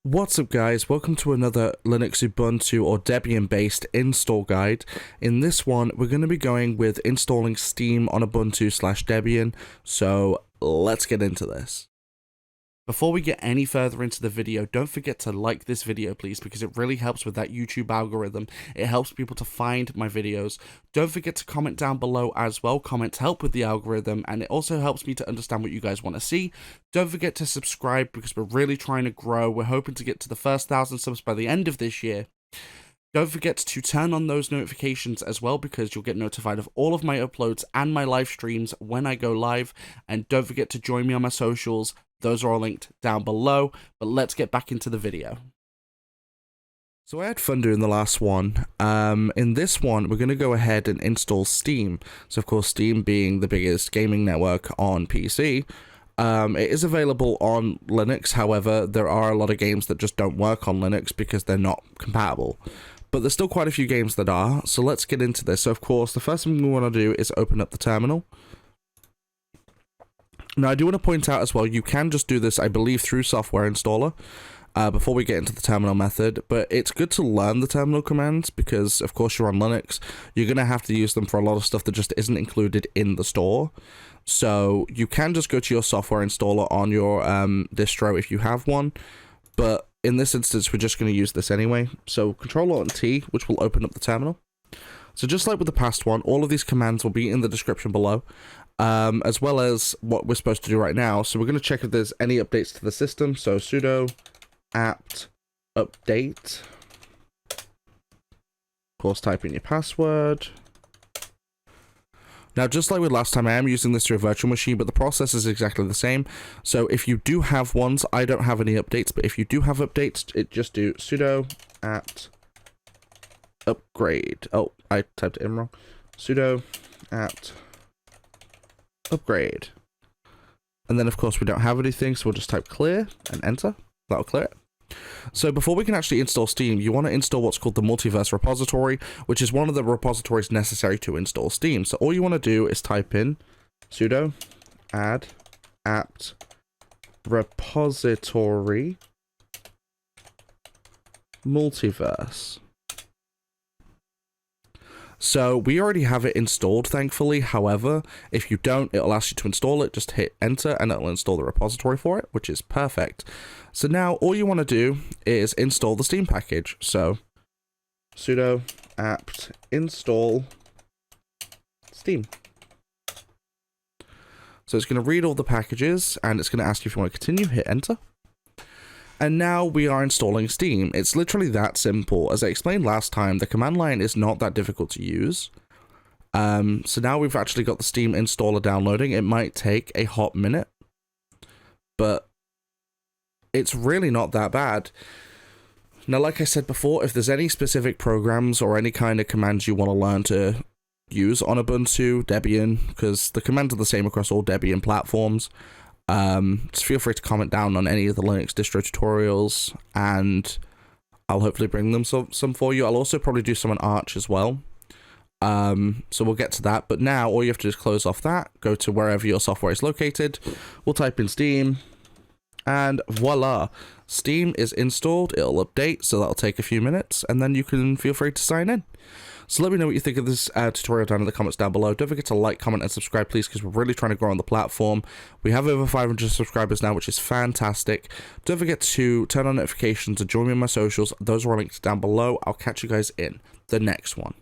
What's up guys, welcome to another Linux Ubuntu or Debian based install guide. In this one we're going to be going with installing Steam on Ubuntu/Debian, so let's get into this. Before we get any further into the video, don't forget to like this video please, because it really helps with that YouTube algorithm. It helps people to find my videos. Don't forget to comment down below as well. Comments help with the algorithm, and it also helps me to understand what you guys want to see. Don't forget to subscribe because we're really trying to grow. We're hoping to get to the first 1,000 subs by the end of this year. Don't forget to turn on those notifications as well, because you'll get notified of all of my uploads and my live streams when I go live. And don't forget to join me on my socials. Those are all linked down below, but let's get back into the video. So I had fun doing the last one. In this one, we're going to go ahead and install Steam. So of course, Steam being the biggest gaming network on PC, it is available on Linux. However, there are a lot of games that just don't work on Linux because they're not compatible. But there's still quite a few games that are, so let's get into this. So of course, the first thing we want to do is open up the terminal. Now, I do want to point out as well, you can just do this, I believe, through Software Installer before we get into the terminal method, but it's good to learn the terminal commands because, of course, you're on Linux. You're going to have to use them for a lot of stuff that just isn't included in the store. So you can just go to your Software Installer on your distro if you have one, but in this instance, we're just going to use this anyway. So Control-Alt-T, which will open up the terminal. So just like with the past one, all of these commands will be in the description below. As well as what we're supposed to do right now. So we're going to check if there's any updates to the system. So sudo apt-update. Of course, type in your password. Now, just like with last time, I am using this through a virtual machine, but the process is exactly the same. So if you do have ones, I don't have any updates, but if you do have updates, just do sudo apt-upgrade. Oh, I typed it in wrong. Sudo apt-upgrade. And then of course we don't have anything, so we'll just type clear and enter. That'll clear it. So before we can actually install Steam, you want to install what's called the multiverse repository, which is one of the repositories necessary to install Steam. So all you want to do is type in sudo add-apt-repository multiverse. So we already have it installed, thankfully. However, if you don't, it'll ask you to install it. Just hit enter and it'll install the repository for it, which is perfect. So now all you want to do is install the Steam package. So sudo apt install Steam. So it's going to read all the packages and it's going to ask you if you want to continue. Hit enter. And now we are installing Steam. It's literally that simple. As I explained last time, the command line is not that difficult to use. So now we've actually got the Steam installer downloading. It might take a hot minute, but it's really not that bad. Now, like I said before, if there's any specific programs or any kind of commands you want to learn to use on Ubuntu, Debian, because the commands are the same across all Debian platforms, just feel free to comment down on any of the Linux distro tutorials, and I'll hopefully bring them some for you. I'll also probably do some on Arch as well. So we'll get to that. But now all you have to do is close off that, go to wherever your software is located. We'll type in Steam, and voila, Steam is installed. It'll update, so that'll take a few minutes, and then you can feel free to sign in. So let me know what you think of this tutorial down in the comments down below. Don't forget to like, comment, and subscribe, please, because we're really trying to grow on the platform. We have over 500 subscribers now, which is fantastic. Don't forget to turn on notifications and join me on my socials. Those are all linked down below. I'll catch you guys in the next one.